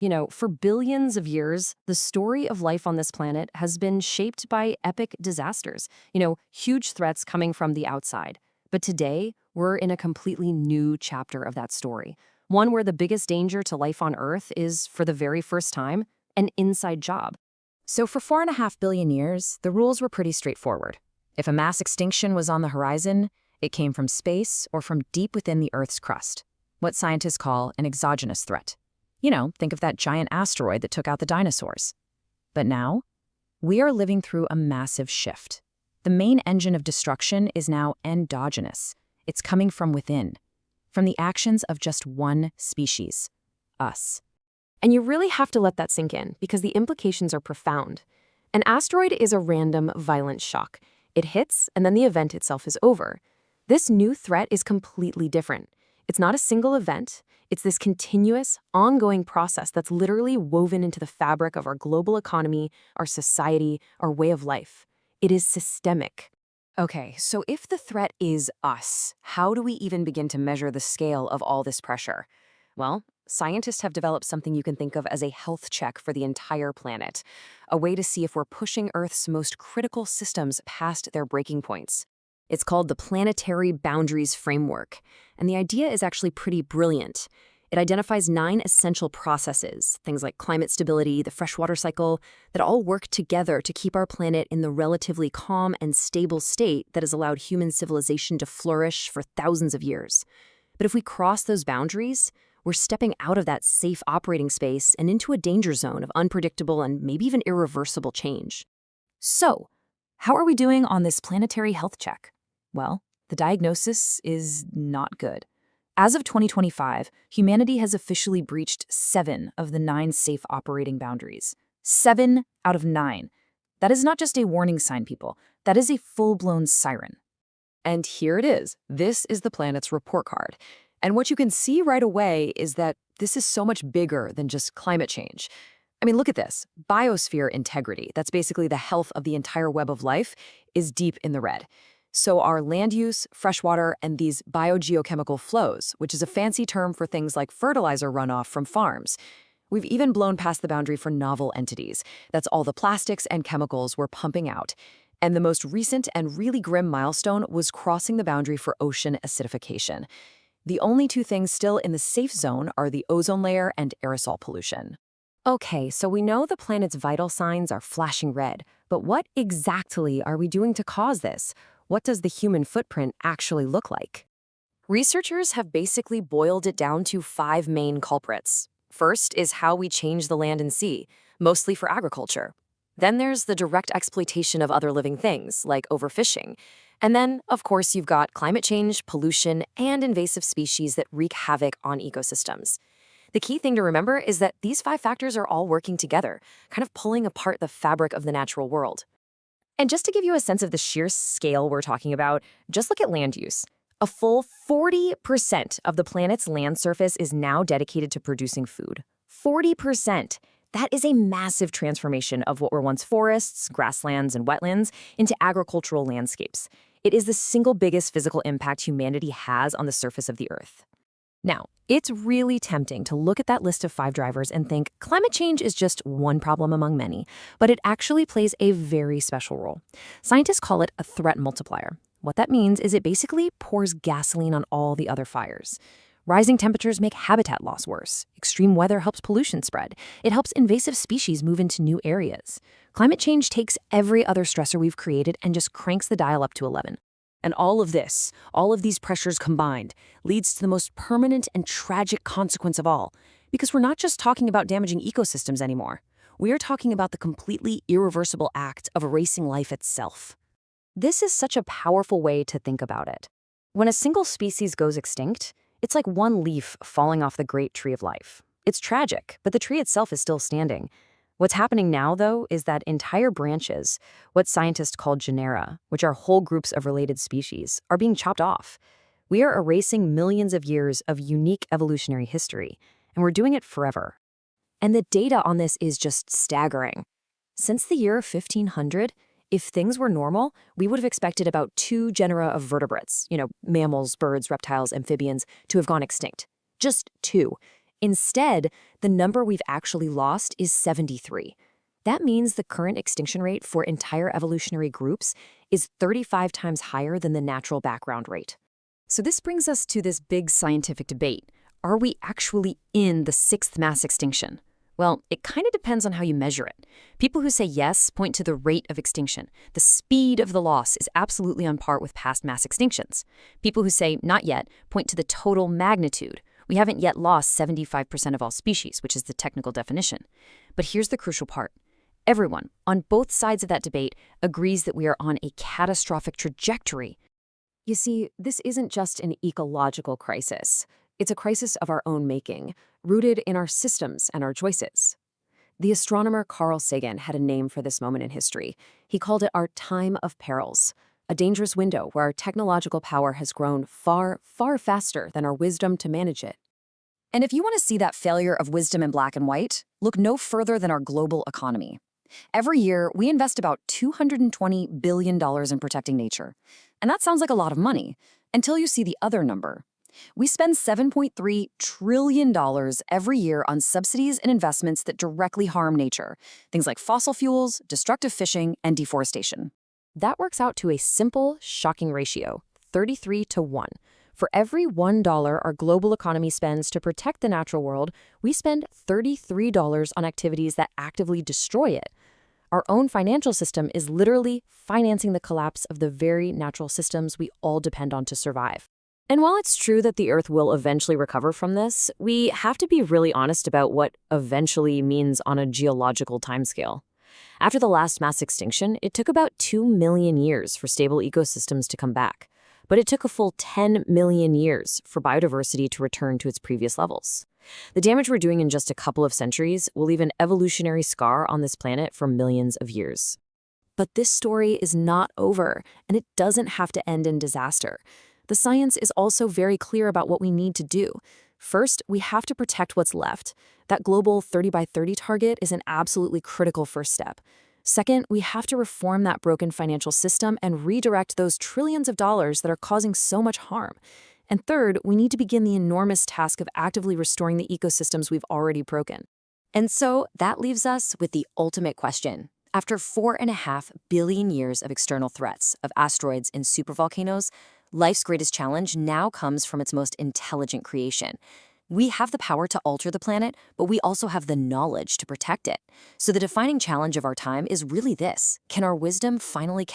For billions of years, the story of life on this planet has been shaped by epic disasters, huge threats coming from the outside. But today, we're in a completely new chapter of that story, one where the biggest danger to life on Earth is, for the very first time, an inside job. So for 4.5 billion years, the rules were pretty straightforward. If a mass extinction was on the horizon, it came from space or from deep within the Earth's crust, what scientists call an exogenous threat. Think of that giant asteroid that took out the dinosaurs. But now, we are living through a massive shift. The main engine of destruction is now endogenous. It's coming from within, from the actions of just one species, us. And you really have to let that sink in, because the implications are profound. An asteroid is a random, violent shock. It hits, and then the event itself is over. This new threat is completely different. It's not a single event. It's this continuous, ongoing process that's literally woven into the fabric of our global economy, our society, our way of life. It is systemic. Okay, so if the threat is us, how do we even begin to measure the scale of all this pressure? Well, scientists have developed something you can think of as a health check for the entire planet, a way to see if we're pushing Earth's most critical systems past their breaking points. It's called the Planetary Boundaries Framework, and the idea is actually pretty brilliant. It identifies 9 essential processes, things like climate stability, the freshwater cycle, that all work together to keep our planet in the relatively calm and stable state that has allowed human civilization to flourish for thousands of years. But if we cross those boundaries, we're stepping out of that safe operating space and into a danger zone of unpredictable and maybe even irreversible change. So, how are we doing on this planetary health check? Well, the diagnosis is not good. As of 2025, humanity has officially breached 7 of the 9 safe operating boundaries. 7 out of 9. That is not just a warning sign, people. That is a full-blown siren. And here it is. This is the planet's report card. And what you can see right away is that this is so much bigger than just climate change. I mean, look at this. Biosphere integrity, that's basically the health of the entire web of life, is deep in the red. So our land use, freshwater, and these biogeochemical flows, which is a fancy term for things like fertilizer runoff from farms. We've even blown past the boundary for novel entities. That's all the plastics and chemicals we're pumping out. And the most recent and really grim milestone was crossing the boundary for ocean acidification. The only 2 things still in the safe zone are the ozone layer and aerosol pollution. Okay, so we know the planet's vital signs are flashing red, but what exactly are we doing to cause this? What does the human footprint actually look like? Researchers have basically boiled it down to 5 main culprits. First is how we change the land and sea, mostly for agriculture. Then there's the direct exploitation of other living things, like overfishing. And then, of course, you've got climate change, pollution, and invasive species that wreak havoc on ecosystems. The key thing to remember is that these 5 factors are all working together, kind of pulling apart the fabric of the natural world. And just to give you a sense of the sheer scale we're talking about, just look at land use. A full 40% of the planet's land surface is now dedicated to producing food. 40%. That is a massive transformation of what were once forests, grasslands, and wetlands into agricultural landscapes. It is the single biggest physical impact humanity has on the surface of the Earth. Now, it's really tempting to look at that list of 5 drivers and think climate change is just one problem among many, but it actually plays a very special role. Scientists call it a threat multiplier. What that means is it basically pours gasoline on all the other fires. Rising temperatures make habitat loss worse. Extreme weather helps pollution spread. It helps invasive species move into new areas. Climate change takes every other stressor we've created and just cranks the dial up to 11. And all of these pressures combined, leads to the most permanent and tragic consequence of all. Because we're not just talking about damaging ecosystems anymore. We are talking about the completely irreversible act of erasing life itself. This is such a powerful way to think about it. When a single species goes extinct, it's like one leaf falling off the great tree of life. It's tragic, but the tree itself is still standing. What's happening now, though, is that entire branches, what scientists call genera, which are whole groups of related species, are being chopped off. We are erasing millions of years of unique evolutionary history, and we're doing it forever. And the data on this is just staggering. Since the year 1500, if things were normal, we would have expected about 2 genera of vertebrates, mammals, birds, reptiles, amphibians, to have gone extinct. Just 2. Instead, the number we've actually lost is 73. That means the current extinction rate for entire evolutionary groups is 35 times higher than the natural background rate. So this brings us to this big scientific debate. Are we actually in the sixth mass extinction? Well, it kind of depends on how you measure it. People who say yes point to the rate of extinction. The speed of the loss is absolutely on par with past mass extinctions. People who say not yet point to the total magnitude. We haven't yet lost 75% of all species, which is the technical definition. But here's the crucial part. Everyone, on both sides of that debate, agrees that we are on a catastrophic trajectory. You see, this isn't just an ecological crisis. It's a crisis of our own making, rooted in our systems and our choices. The astronomer Carl Sagan had a name for this moment in history. He called it our time of perils, a dangerous window where our technological power has grown far, far faster than our wisdom to manage it. And if you want to see that failure of wisdom in black and white, look no further than our global economy. Every year, we invest about $220 billion in protecting nature. And that sounds like a lot of money, until you see the other number. We spend $7.3 trillion every year on subsidies and investments that directly harm nature, things like fossil fuels, destructive fishing, and deforestation. That works out to a simple, shocking ratio, 33 to 1. For every $1 our global economy spends to protect the natural world, we spend $33 on activities that actively destroy it. Our own financial system is literally financing the collapse of the very natural systems we all depend on to survive. And while it's true that the Earth will eventually recover from this, we have to be really honest about what eventually means on a geological timescale. After the last mass extinction, it took about 2 million years for stable ecosystems to come back. But it took a full 10 million years for biodiversity to return to its previous levels. The damage we're doing in just a couple of centuries will leave an evolutionary scar on this planet for millions of years. But this story is not over, and it doesn't have to end in disaster. The science is also very clear about what we need to do. First, we have to protect what's left. That global 30 by 30 target is an absolutely critical first step. Second, we have to reform that broken financial system and redirect those trillions of dollars that are causing so much harm. And third, we need to begin the enormous task of actively restoring the ecosystems we've already broken. And so that leaves us with the ultimate question. After 4.5 billion years of external threats, of asteroids and supervolcanoes, life's greatest challenge now comes from its most intelligent creation. We have the power to alter the planet, but we also have the knowledge to protect it. So the defining challenge of our time is really this: can our wisdom finally catch